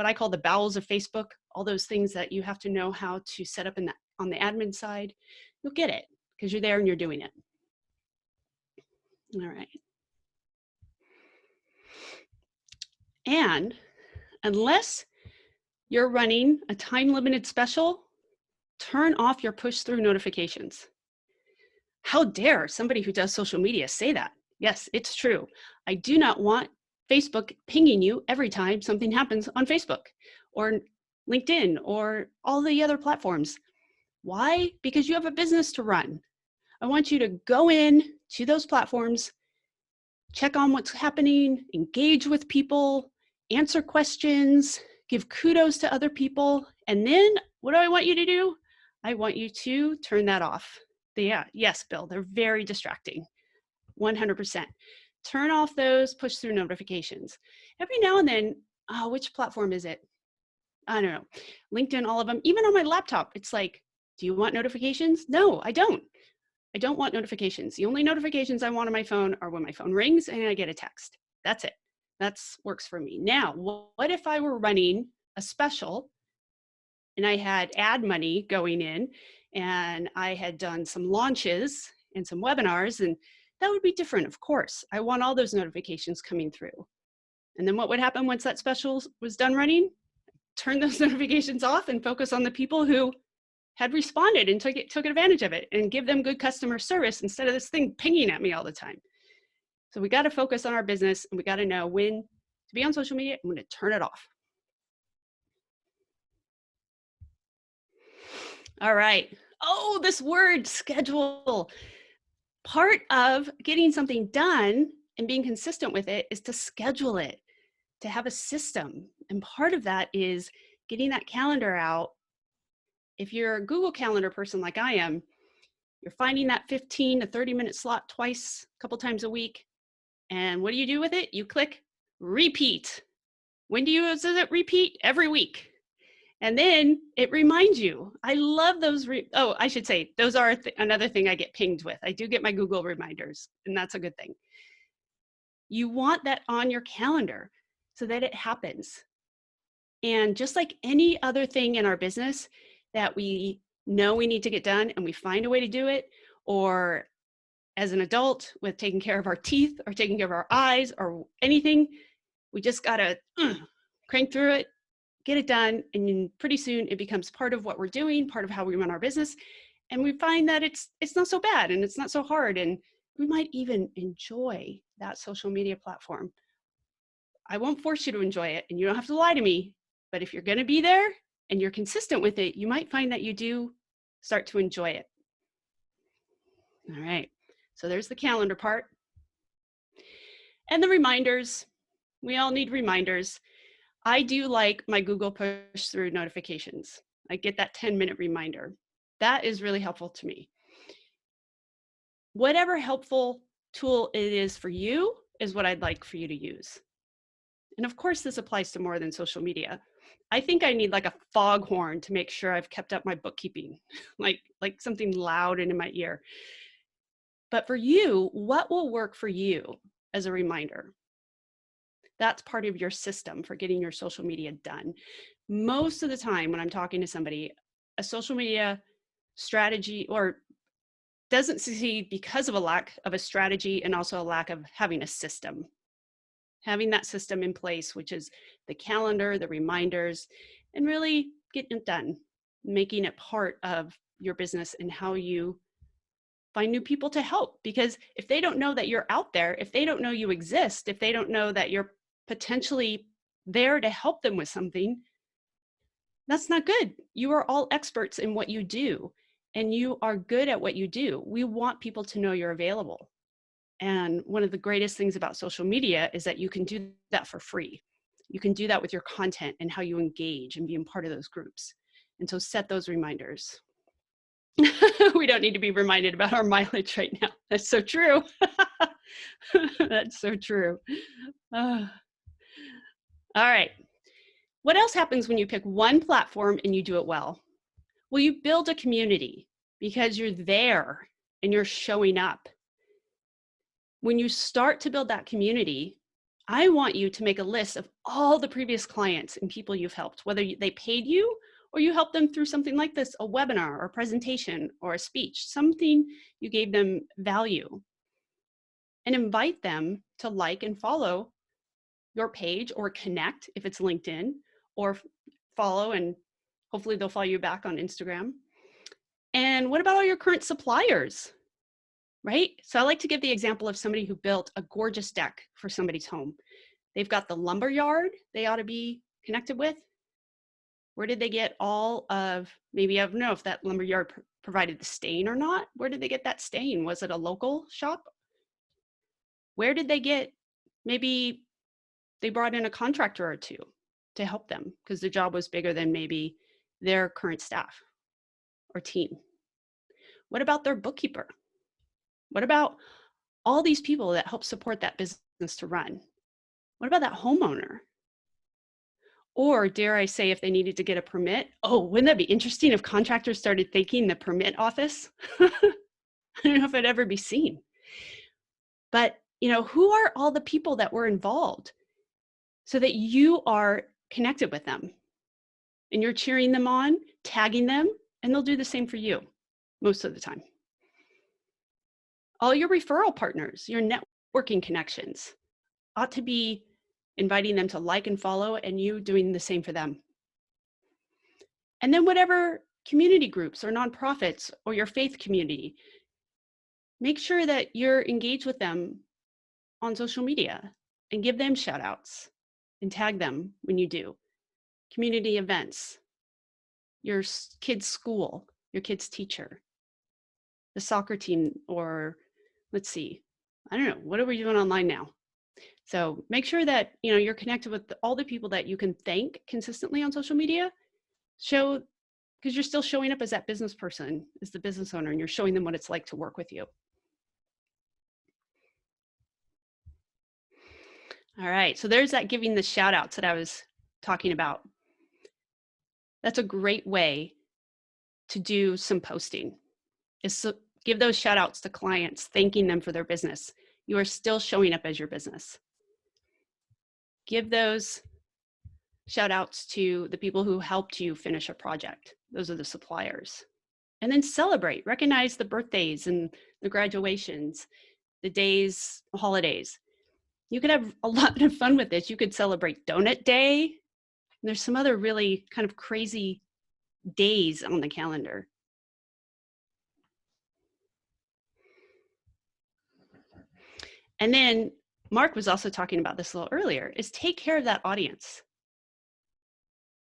I call the bowels of Facebook, all those things that you have to know how to set up on the admin side. You'll get it because you're there and you're doing it. All right. And unless you're running a time-limited special, turn off your push-through notifications. How dare somebody who does social media say that? Yes, it's true. I do not want Facebook pinging you every time something happens on Facebook or LinkedIn or all the other platforms. Why? Because you have a business to run. I want you to go in to those platforms, check on what's happening, engage with people, answer questions, give kudos to other people. And then what do I want you to do? I want you to turn that off. Yes, Bill, they're very distracting. 100%. turn off those push through notifications. Every now and then, which platform is it? I don't know. LinkedIn, all of them, even on my laptop, it's like, do you want notifications? No, I don't. I don't want notifications. The only notifications I want on my phone are when my phone rings and I get a text. That's it. That's works for me. Now, what if I were running a special and I had ad money going in and I had done some launches and some webinars, and that would be different, of course. I want all those notifications coming through. And then what would happen once that special was done running? Turn those notifications off and focus on the people who had responded and took advantage of it, and give them good customer service instead of this thing pinging at me all the time. So we got to focus on our business, and we got to know when to be on social media and when to turn it off. All right. Oh, this word, schedule. Part of getting something done and being consistent with it is to schedule it, to have a system. And part of that is getting that calendar out. If you're a Google Calendar person like I am, you're finding that 15 to 30-minute slot twice, a couple times a week. And what do you do with it? You click repeat. When do you use it? Repeat every week. And then it reminds you. I love those. I should say, those are another thing I get pinged with. I do get my Google reminders, and that's a good thing. You want that on your calendar so that it happens. And just like any other thing in our business that we know we need to get done and we find a way to do it, or as an adult with taking care of our teeth or taking care of our eyes or anything, we just gotta crank through it, get it done, and pretty soon it becomes part of what we're doing, part of how we run our business. And we find that it's not so bad and it's not so hard, and we might even enjoy that social media platform. I won't force you to enjoy it, and you don't have to lie to me, but if you're gonna be there and you're consistent with it, you might find that you do start to enjoy it. All right, so there's the calendar part. And the reminders, we all need reminders. I do like my Google push through notifications. I get that 10-minute reminder. That is really helpful to me. Whatever helpful tool it is for you is what I'd like for you to use. And of course, this applies to more than social media. I think I need like a foghorn to make sure I've kept up my bookkeeping, like something loud and in my ear. But for you, what will work for you as a reminder? That's part of your system for getting your social media done. Most of the time when I'm talking to somebody, a social media strategy or doesn't succeed because of a lack of a strategy and also a lack of having a system. Having that system in place, which is the calendar, the reminders, and really getting it done, making it part of your business and how you find new people to help. Because if they don't know that you're out there, if they don't know you exist, if they don't know that you're potentially there to help them with something, that's not good. You are all experts in what you do, and you are good at what you do. We want people to know you're available. And one of the greatest things about social media is that you can do that for free. You can do that with your content and how you engage and being part of those groups. And so set those reminders. We don't need to be reminded about our mileage right now. That's so true. That's so true. All right. What else happens when you pick one platform and you do it well? Well, you build a community because you're there and you're showing up. When you start to build that community, I want you to make a list of all the previous clients and people you've helped, whether they paid you or you helped them through something like this, a webinar or a presentation or a speech, something you gave them value. And invite them to like and follow your page or connect if it's LinkedIn, or follow and hopefully they'll follow you back on Instagram. And what about all your current suppliers? Right? So I like to give the example of somebody who built a gorgeous deck for somebody's home. They've got the lumber yard they ought to be connected with. Where did they get all of, maybe I don't know if that lumber yard provided the stain or not. Where did they get that stain? Was it a local shop? Where did they get, maybe they brought in a contractor or two to help them because the job was bigger than maybe their current staff or team. What about their bookkeeper? What about all these people that help support that business to run. What about that homeowner? Or dare I say, if they needed to get a permit, oh, wouldn't that be interesting if contractors started thanking the permit office? I don't know if it'd ever be seen. But, you know, who are all the people that were involved so that you are connected with them and you're cheering them on, tagging them, and they'll do the same for you most of the time. All your referral partners, your networking connections ought to be inviting them to like and follow, and you doing the same for them. And then whatever community groups or nonprofits or your faith community, make sure that you're engaged with them on social media and give them shout outs and tag them when you do. Community events, your kid's school, your kid's teacher, the soccer team, or let's see, I don't know, what are we doing online now? So make sure that, you know, you're connected with all the people that you can thank consistently on social media. Show, because you're still showing up as that business person, as the business owner, and you're showing them what it's like to work with you. All right, so there's that giving the shout outs that I was talking about. That's a great way to do some posting, is to give those shout outs to clients, thanking them for their business. You are still showing up as your business. Give those shout outs to the people who helped you finish a project. Those are the suppliers. And then celebrate, recognize the birthdays and the graduations, the days, holidays. You could have a lot of fun with this. You could celebrate Donut Day. And there's some other really kind of crazy days on the calendar. And then Mark was also talking about this a little earlier, is take care of that audience.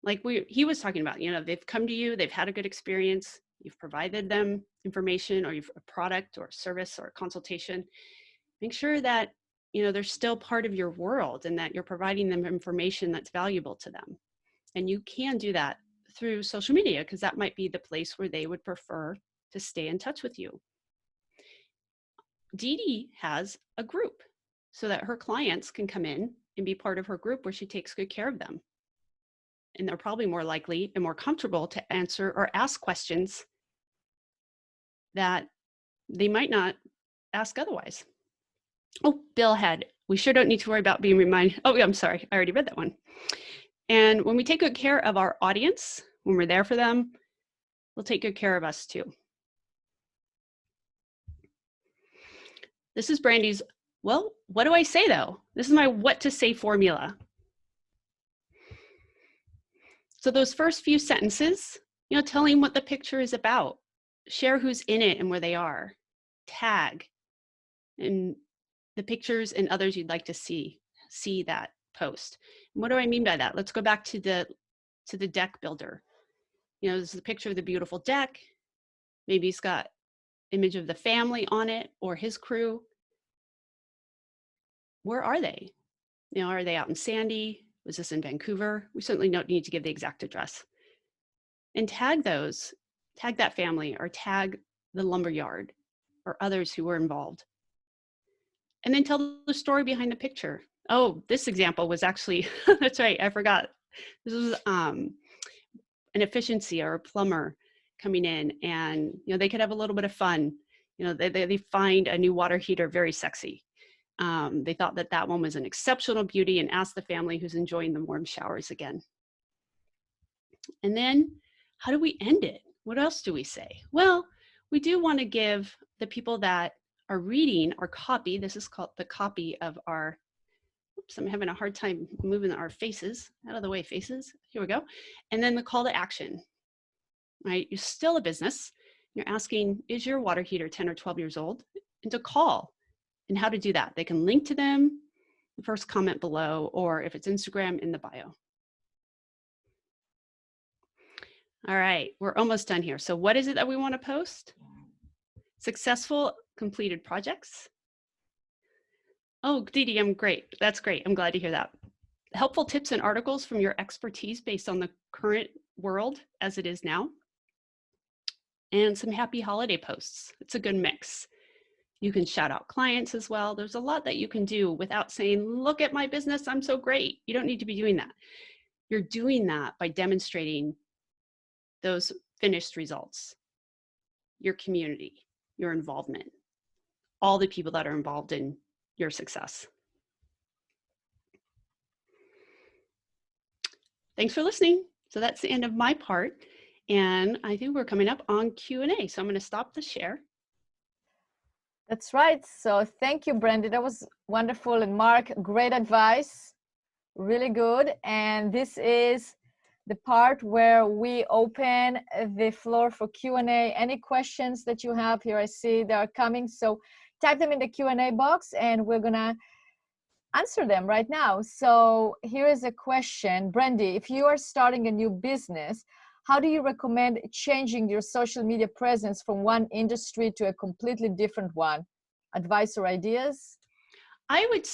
Like he was talking about, you know, they've come to you, they've had a good experience, you've provided them information, or you've a product or a service or a consultation. Make sure that, you know, they're still part of your world and that you're providing them information that's valuable to them. And you can do that through social media, because that might be the place where they would prefer to stay in touch with you. Dee Dee has a group so that her clients can come in and be part of her group where she takes good care of them. And they're probably more likely and more comfortable to answer or ask questions that they might not ask otherwise. Oh, Bill had, we sure don't need to worry about being reminded. Oh, I'm sorry, I already read that one. And when we take good care of our audience, when we're there for them, they'll take good care of us too. This is Brandy's, well, what do I say though? This is my what to say formula. So those first few sentences, you know, telling what the picture is about, share who's in it and where they are, tag, and the pictures and others you'd like to see that post. And what do I mean by that? Let's go back to the deck builder. You know, this is a picture of the beautiful deck. Maybe he's got image of the family on it or his crew. Where are they? You know, are they out in Sandy? Was this in Vancouver? We certainly don't need to give the exact address. And tag those, tag that family, or tag the lumberyard or others who were involved. And then tell the story behind the picture. Oh, this example was actually, that's right, I forgot. This was an efficiency or a plumber coming in, and you know, they could have a little bit of fun. You know, they find a new water heater very sexy. They thought that one was an exceptional beauty and asked the family who's enjoying the warm showers again. And then how do we end it? What else do we say? Well, we do want to give the people that are reading our copy, this is called the copy of our, oops, I'm having a hard time moving our faces, out of the way faces, here we go. And then the call to action, right? You're still a business. You're asking, is your water heater 10 or 12 years old? And to call. And how to do that. They can link to them, the first comment below, or if it's Instagram, in the bio. All right, we're almost done here. So what is it that we want to post? Successful completed projects. Oh, Dee Dee, I'm great. That's great. I'm glad to hear that. Helpful tips and articles from your expertise based on the current world as it is now. And some happy holiday posts. It's a good mix. You can shout out clients as well. There's a lot that you can do without saying, look at my business, I'm so great. You don't need to be doing that. You're doing that by demonstrating those finished results, your community, your involvement, all the people that are involved in your success. Thanks for listening. So that's the end of my part. And I think we're coming up on Q&A. So I'm going to stop the share. That's right. So thank you, Brandy. That was wonderful. And Mark, great advice. Really good. And this is the part where we open the floor for Q&A. Any questions that you have here, I see they are coming. So type them in the Q&A box and we're going to answer them right now. So here is a question. Brandy, if you are starting a new business, how do you recommend changing your social media presence from one industry to a completely different one? Advice or ideas? I would,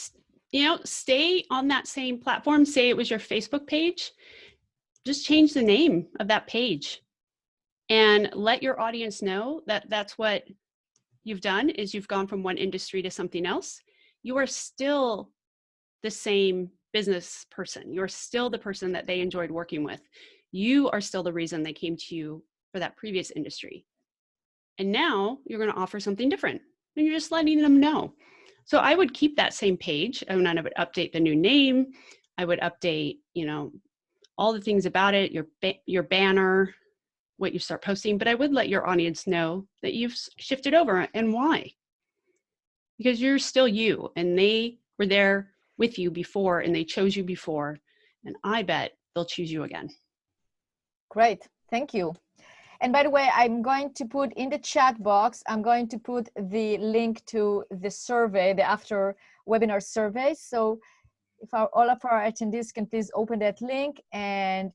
stay on that same platform. Say it was your Facebook page. Just change the name of that page and let your audience know that that's what you've done, is you've gone from one industry to something else. You are still the same business person. You're still the person that they enjoyed working with. You are still the reason they came to you for that previous industry. And now you're going to offer something different and you're just letting them know. So I would keep that same page and I would update the new name. I would update, all the things about it, your banner, what you start posting, but I would let your audience know that you've shifted over and why. Because you're still you and they were there with you before and they chose you before. And I bet they'll choose you again. Great, thank you. And by the way, I'm going to put in the chat box, I'm going to put the link to the survey, the after webinar survey. So if all of our attendees can please open that link and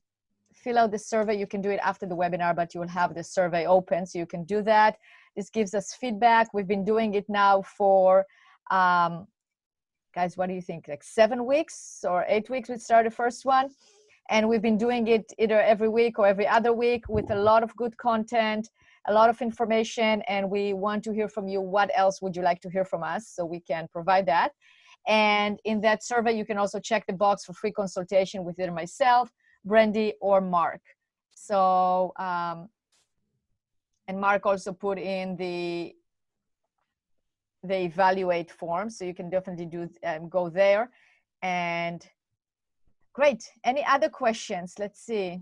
fill out the survey. You can do it after the webinar, but you will have the survey open, so you can do that. This gives us feedback. We've been doing it now for, guys, what do you think? Like 7 weeks or 8 weeks we started the first one. And we've been doing it either every week or every other week with a lot of good content, a lot of information, and we want to hear from you. What else would you like to hear from us so we can provide that? And in that survey, you can also check the box for free consultation with either myself, Brandy, or Mark. So, and Mark also put in the evaluate form, so you can definitely do go there. And great. Any other questions? Let's see.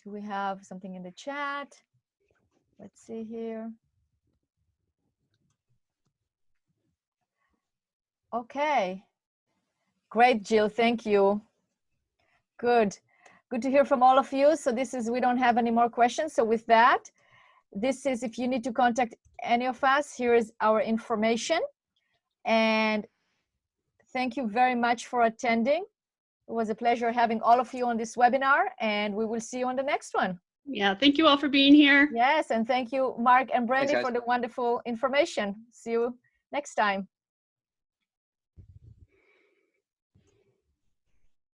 Do we have something in the chat? Let's see here. Okay. Great, Jill. Thank you. Good. Good to hear from all of you. So this is, we don't have any more questions. So with that, this is, if you need to contact any of us, here is our information. And thank you very much for attending. It was a pleasure having all of you on this webinar, and we will see you on the next one. Yeah, thank you all for being here. Yes, and thank you, Mark and Brandy, Thanks, for the wonderful information. See you next time.